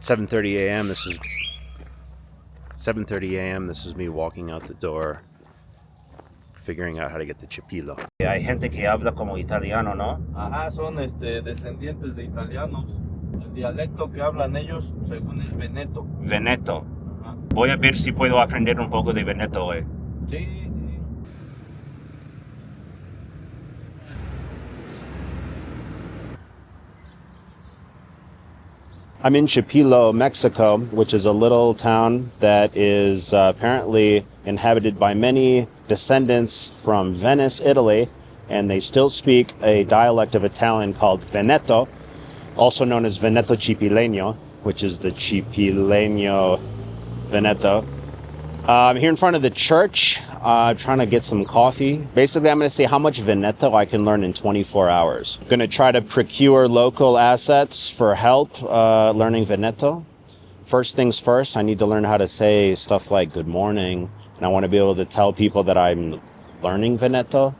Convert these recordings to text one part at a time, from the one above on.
7:30 a.m. This is 7:30 a.m. This is me walking out the door, figuring out how to get to Chipilo. Hay gente que habla como italiano, ¿no? Ajá, son descendientes de italianos. El dialecto que hablan ellos, según es Veneto. Veneto. Ajá. Voy a ver si puedo aprender un poco de Veneto hoy. Sí, sí. I'm in Chipilo, Mexico, which is a little town that is apparently inhabited by many descendants from Venice, Italy, and they still speak a dialect of Italian called Veneto, also known as Veneto Cipileño, which is the Cipileño Veneto. I'm here in front of the church, trying to get some coffee. Basically, I'm going to see how much Veneto I can learn in 24 hours. I'm going to try to procure local assets for help learning Veneto. First things first, I need to learn how to say stuff like good morning. And I want to be able to tell people that I'm learning Veneto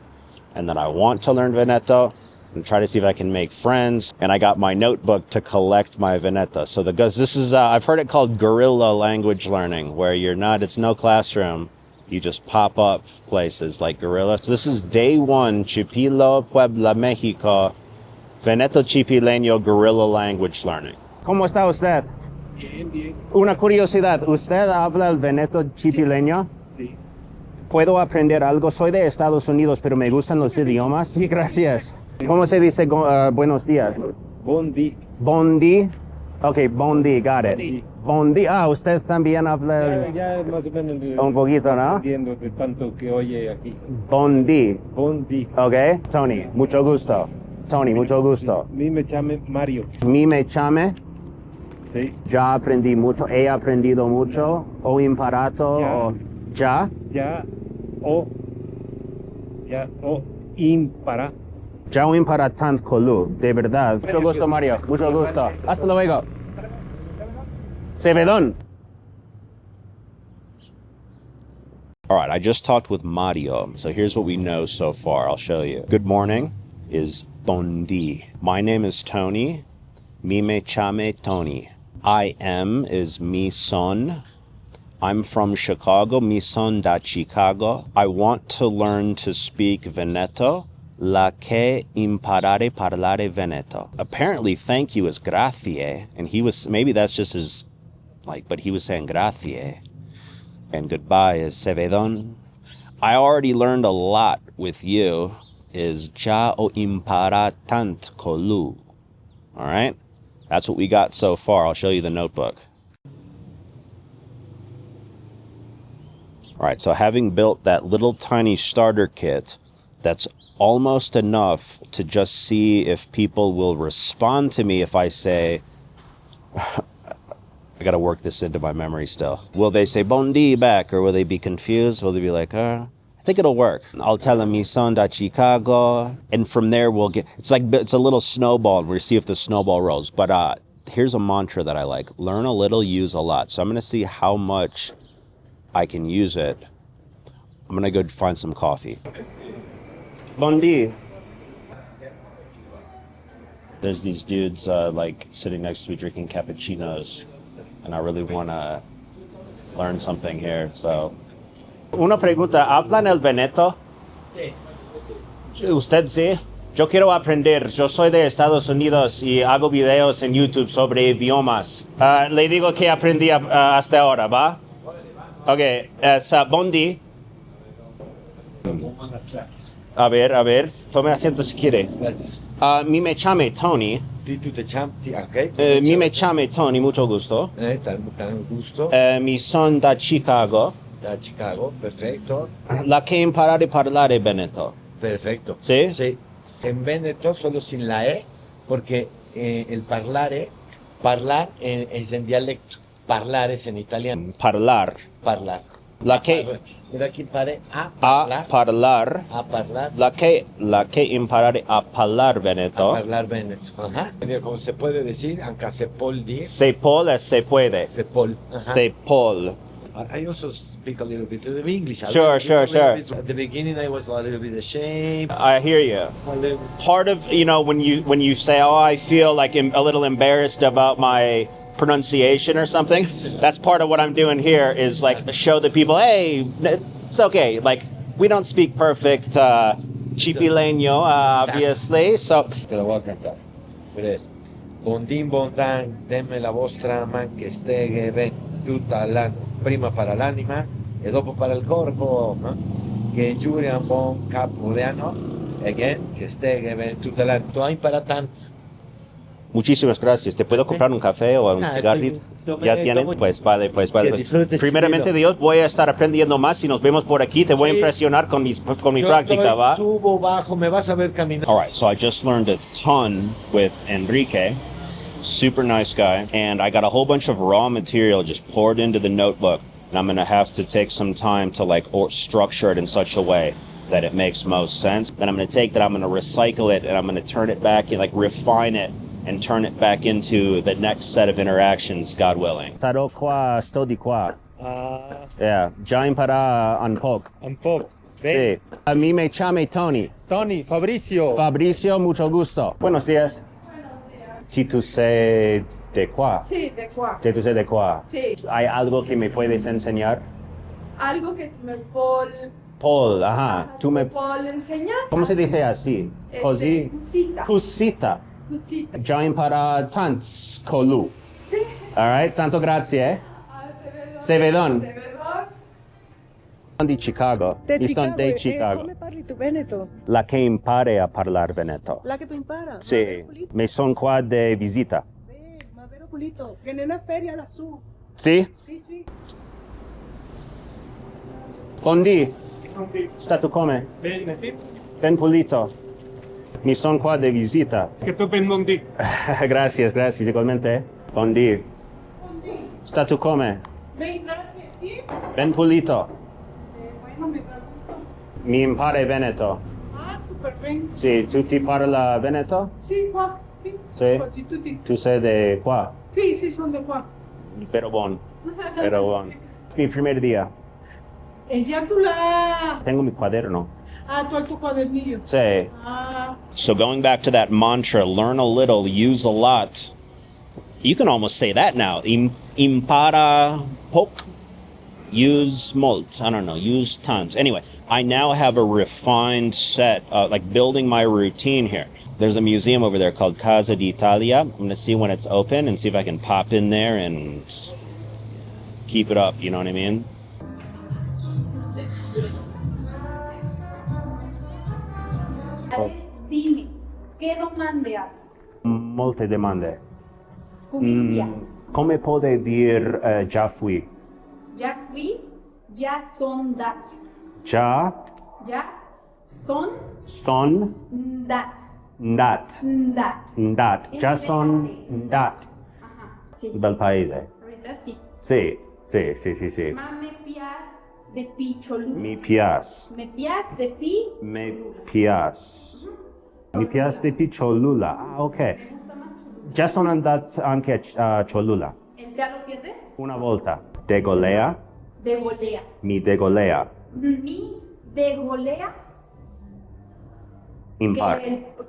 and that I want to learn Veneto. And try to see if I can make friends. And I got my notebook to collect my Veneto. So this is, I've heard it called guerrilla language learning, where it's no classroom. You just pop up places like guerrilla. So this is day 1, Chipilo, Puebla, Mexico, Veneto Cipileño guerrilla language learning. ¿Cómo está usted? Bien, bien. Una curiosidad, ¿usted habla el Veneto Cipileño? Sí. ¿Puedo aprender algo? Soy de Estados Unidos, pero me gustan los idiomas. Sí, gracias. ¿Cómo se dice buenos días? Bondi. Bondi. Ok, bondi, got it. Bondi. Usted también habla Ya más o menos. un poquito, ¿no? Entiendo de tanto que oye aquí. Bondi. Bondi. Ok, Tony, mucho gusto. Tony, mucho gusto. Mi me llame Mario. Mi me chame. Sí. Ya aprendí mucho, he aprendido mucho. O imparato, Ya. o ya. Ya o impara. Ya o imparatant colu, de verdad. Mucho gusto, Mario. Mucho gusto. Hasta luego. Sevedón. All right, I just talked with Mario. So here's what we know so far. I'll show you. Good morning is bondi. My name is Tony. Mi me chame Tony. I am is mi son. I'm from Chicago. Mi son da Chicago. I want to learn to speak Veneto. La que imparare parlare Veneto. Apparently, thank you is grazie. And maybe that's just his, but he was saying grazie. And goodbye is sevedon. I already learned a lot with you is ja o imparatant colu. All right? That's what we got so far. I'll show you the notebook. All right, so having built that little tiny starter kit, that's almost enough to just see if people will respond to me if I say, I gotta work this into my memory still. Will they say bondi back, or will they be confused? Will they be like, I think it'll work. I'll tell them mi son da Chicago, and from there it's a little snowball, and we'll see if the snowball rolls. But here's a mantra that I like. Learn a little, use a lot. So I'm gonna see how much I can use it. I'm gonna go find some coffee. Bondi. There's these dudes sitting next to me drinking cappuccinos, and I really want to learn something here. So, una pregunta, ¿hablan el Veneto? Sí. ¿Usted sí? Yo quiero aprender. Yo soy de Estados Unidos y hago videos en YouTube sobre idiomas. Le digo que aprendí hasta ahora, ¿va? Ok, Bondi. A ver, tome asiento si quiere. Mi me chame Tony. Mi me chame Tony, mucho gusto. Tan gusto. Mi son da Chicago. Da Chicago, perfetto. La que imparare parlare Veneto. Perfecto. ¿Sí? Sí. En Veneto solo sin la E, porque el parlar es en dialecto. Parlar es en italiano. Parlar. La que Mira aquí pare a parlar. La que imparare a parlar Veneto. A parlar Veneto. Ajá. Como se puede decir, aunque se può dire. Se può es se puede. Se può. Se può. I also speak a little bit of English. Sure. At the beginning, I was a little bit ashamed. I hear you. Part of, when you say, I feel like a little embarrassed about my pronunciation or something. That's part of what I'm doing here is like show the people, hey, it's okay. Like we don't speak perfect Chipileño, obviously. So Te lo voy a cantar. Mires. Bondin bondan, denme la vostra man che steghe ben tutta l'anno. Prima para l'anima e dopo para il corpo. No? Che giuri un buon capo de anno. Again, che steghe ben tutta l'anno. Tu hai para tanto. muchísimas gracias. ¿Te puedo comprar un café o un cigarrito? ¿Ya tienen? Pues vale. Que disfrutes, Primeramente Chipilo. Dios, voy a estar aprendiendo más. Si nos vemos por aquí, te voy a Sí. impresionar con mi Yo práctica, estoy, ¿va? subo, bajo, me vas a ver caminar. All right, so I just learned a ton with Enrique. Super nice guy. And I got a whole bunch of raw material just poured into the notebook. And I'm going to have to take some time to structure it in such a way that it makes most sense. Then I'm going to take that, I'm going to recycle it, and I'm going to turn it back and refine it and turn it back into the next set of interactions, God willing. Staro qua, sto di qua. Yeah, già impara un po'. Un po'. Sí. A mí me llamo Tony. Tony, Fabricio. Fabricio, mucho gusto. Buenos días. Si tú sé de qua. Sí, de cuá. Si tú sé de qua. Sí. ¿Hay algo que me puedes enseñar? Algo que me puedo Paul, ajá. Tú me... enseñar. ¿Cómo se dice así? Così? Cosita. Cosita. Cosita. Già impara tant colu. All right, tanto grazie. Se vedon. De verdad. Di Chicago. Io sono di Chicago. Come parli tu Veneto? La che impare a parlare veneto. La che tu impara? Sì, Ma vero pulito? mi sono qua di visita. Ma vero pulito? Che non è feria lassù. Sì? Sì, sì. Buondì. Stato come? Bene, sì. Ben pulito. Mi sono qua di visita. Che tu ben mondi. Grazie, igualmente. Buondì. Stato come? Ven, gracias. Sí. Ben pulito. Bueno, me da gusto. Mi impare veneto. Ah, súper bien. Sì, tu ti parla veneto? Sí, Juan. Sí. Sì? Pues, sí, tú, sí. Tu sei di qua? Sí, sí, son de Juan. Pero buon. Pero buon. Mi primer día. Ella tú la... Tengo mi cuaderno. Ah, tú al tu cuadernillo. Sí. Ah, So going back to that mantra, learn a little, use a lot. You can almost say that now. Impara poc. Use molt. I don't know. Use tons. Anyway, I now have a refined set, building my routine here. There's a museum over there called Casa d'Italia. I'm going to see when it's open and see if I can pop in there and keep it up. You know what I mean? Dime, ¿qué domande ha? Molte domande. Scomiglia. Come puoi dire già fui? Ya fui, ya son dat. Già Ya son son dat. ndat. Dat. Ndat. Già son ndat. Ajá, sí. Bel paese. Ahorita sí. Sì, sì, sì, sì, sì. Ma me pias de pi Cholula. Mi piace. Me pias de pi. Me piace. Mi piace di Picciolula. Ah, ok. Me gusta más Cholula. Già sono andato anche a Cholula. ¿El te lo piensas? Una volta. Degolea. De golea. Mi degolea. Mi de golea Impar.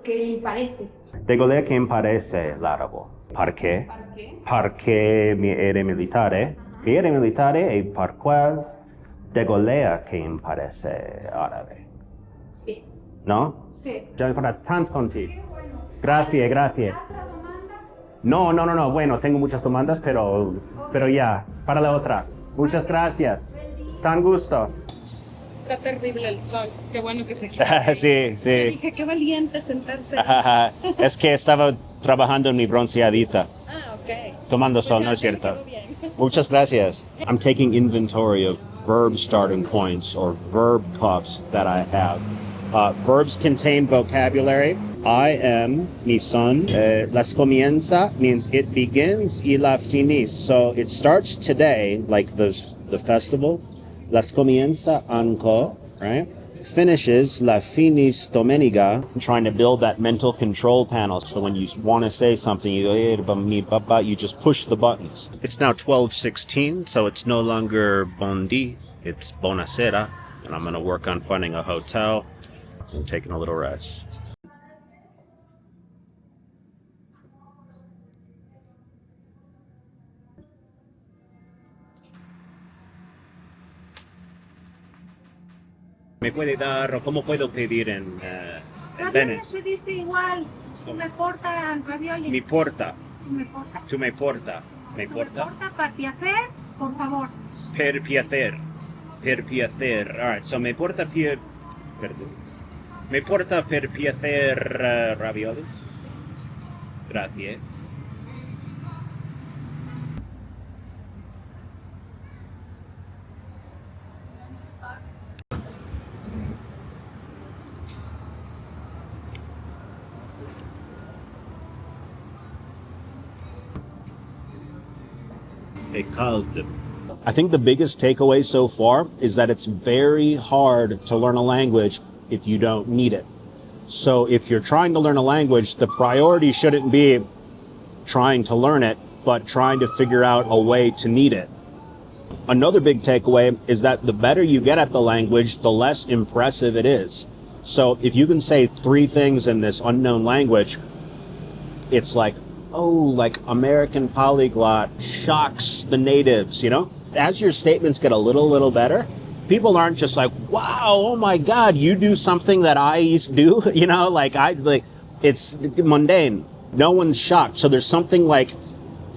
que parece. Degolea che imparese l'arabo. Perché? ¿Para qué? Perché mi ero militare. Mi ero militare e per quel degolea che imparese arabe. Bien. No? Sí. Già imparato tanto con te. Qué bueno. Grazie, grazie. ¿Otra demanda? No. Bueno, tengo muchas demandas, pero ya, para la otra. Muchas gracias. Tan gusto. Está terrible el sol. Qué bueno que se quitó. Sí, Yo sí. dije, qué valiente sentarse. Es que estaba trabajando en mi bronceadita, Ah, ok. tomando Pues sol, ya, ¿no es ya me cierto? quedó bien. Muchas gracias. I'm taking inventory of verb starting points or verb cups that I have. Verbs contain vocabulary. I am, mi son. Las comienza means it begins y la finis. So it starts today, like the festival. Las comienza anco, right? Finishes la finis domenica. I'm trying to build that mental control panel. So when you want to say something, you go, you just push the buttons. It's now 12:16, so it's no longer bondi, it's bonasera. And I'm going to work on finding a hotel and taking a little rest. ¿Me puede dar o cómo puedo pedir en Ravioli Venice? se dice igual. Tu me porta ravioli. Mi porta. Tu me porta. Tu me porta. Me Tu me porta. porta para piacer, por favor. Per piacer. Per piacer. All right, so me porta perdón. Me porta per piacer raviolis. Gracias. I think the biggest takeaway so far is that it's very hard to learn a language if you don't need it. So if you're trying to learn a language, the priority shouldn't be trying to learn it, but trying to figure out a way to need it. Another big takeaway is that the better you get at the language, the less impressive it is. So if you can say 3 things in this unknown language, it's like, oh, like American polyglot shocks the natives, you know? As your statements get a little better, people aren't just like, wow, oh my God, you do something that I do, you know? Like it's mundane. No one's shocked. So there's something like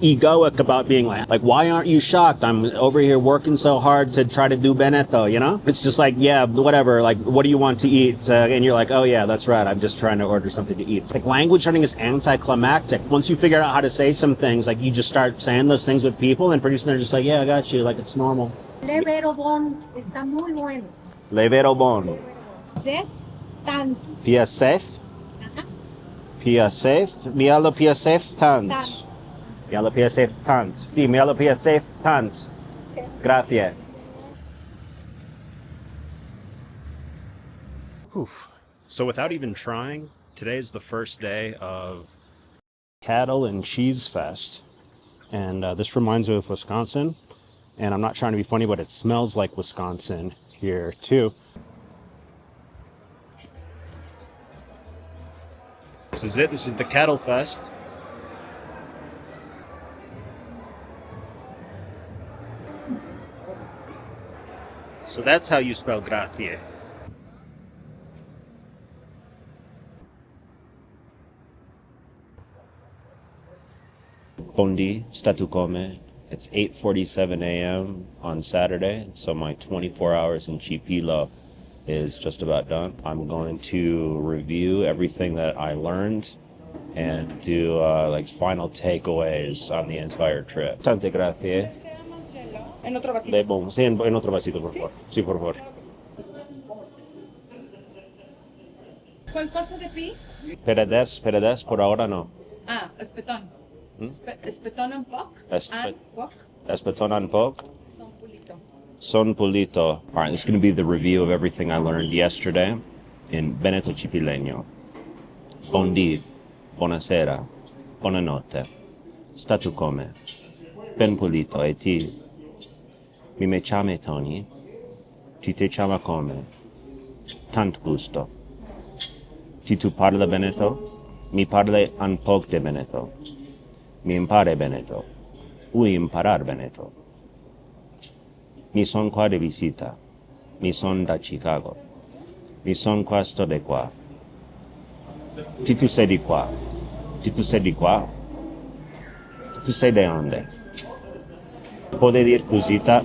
egoic about being like, why aren't you shocked? I'm over here working so hard to try to do Veneto, you know? It's just like, yeah, whatever, like, what do you want to eat? And you're like, oh yeah, that's right, I'm just trying to order something to eat. Like, language learning is anticlimactic. Once you figure out how to say some things, like, you just start saying those things with people, and pretty soon they're just like, yeah, I got you, like, it's normal. Levero bon está muy bueno. Levero bon. Des tanto. Piacef? Piacef? Mi allo piacef tant. Mi allo piacef tant. Sì, mi allo piacef tant. Grazie. So without even trying, today's the first day of Cattle and Cheese Fest. And this reminds me of Wisconsin. And I'm not trying to be funny, but it smells like Wisconsin here too. This is it. This is the Cattle Fest. So that's how you spell grazie. Bondi, statu come. It's 8:47 a.m. on Saturday, so my 24 hours in Chipilo is just about done. I'm going to review everything that I learned and do like final takeaways on the entire trip. Tante grazie. En otro vasito. Sí, en otro vasito, por favor. Sí, por favor. ¿Cuál cosa de pi? Peredes, por ahora no. Ah, espetón. Espetón en poc. Espe- Poc. Espeton en poc. Son pulito. Son pulito. All right, this is going to be the review of everything I learned yesterday in Veneto Cipilegno. Buondì, buonasera, buonanotte. Statu come? Ben pulito, e ti? Mi me chiame Tony. Ti te chiama come? Tant gusto. Ti tu parla Veneto? Mi parle un poc de Veneto. Mi impare Veneto. Ui imparar Veneto. Mi son qua de visita. Mi son da Chicago. Mi son questo de qua. Ti tu sei di qua. Ti tu sei di qua. Ti tu sei de onde. Pode dir cosita.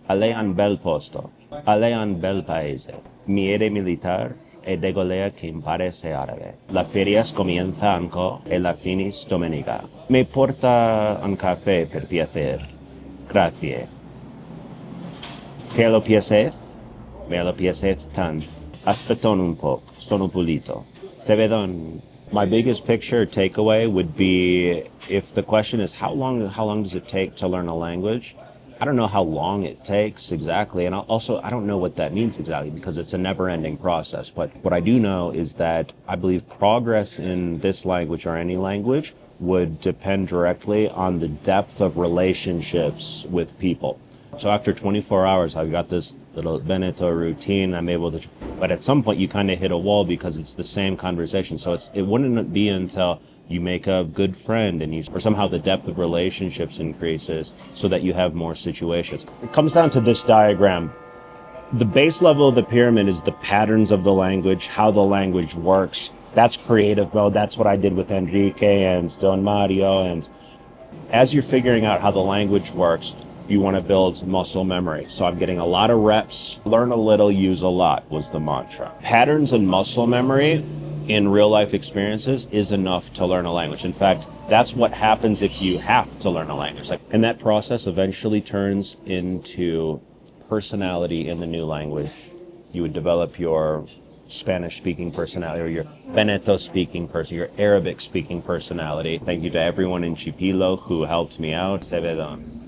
A lei un bel posto. A lei un bel paese. Mi ere militar e degolea che imparese árabe. La ferias comienza anco e la finis domenica. Me porta un caffè per piacer. Grazie. Che lo piacef? Me lo piacef tant. Aspeton un po'. Sono pulito. Se vedon. My biggest picture takeaway would be if the question is how long does it take to learn a language? I don't know how long it takes exactly, and also I don't know what that means exactly because it's a never-ending process. But what I do know is that I believe progress in this language or any language would depend directly on the depth of relationships with people. So after 24 hours, I've got this little Veneto routine. I'm able to, but at some point you kind of hit a wall because it's the same conversation. So it wouldn't be until you make a good friend and or somehow the depth of relationships increases so that you have more situations. It comes down to this diagram. The base level of the pyramid is the patterns of the language, how the language works. That's creative mode. That's what I did with Enrique and Don Mario. And as you're figuring out how the language works, you want to build muscle memory. So I'm getting a lot of reps. Learn a little, use a lot was the mantra. Patterns and muscle memory in real life experiences is enough to learn a language. In fact, that's what happens if you have to learn a language. And that process eventually turns into personality in the new language. You would develop your Spanish-speaking personality, or your Veneto-speaking person, your Arabic-speaking personality. Thank you to everyone in Chipilo who helped me out. Se vedon.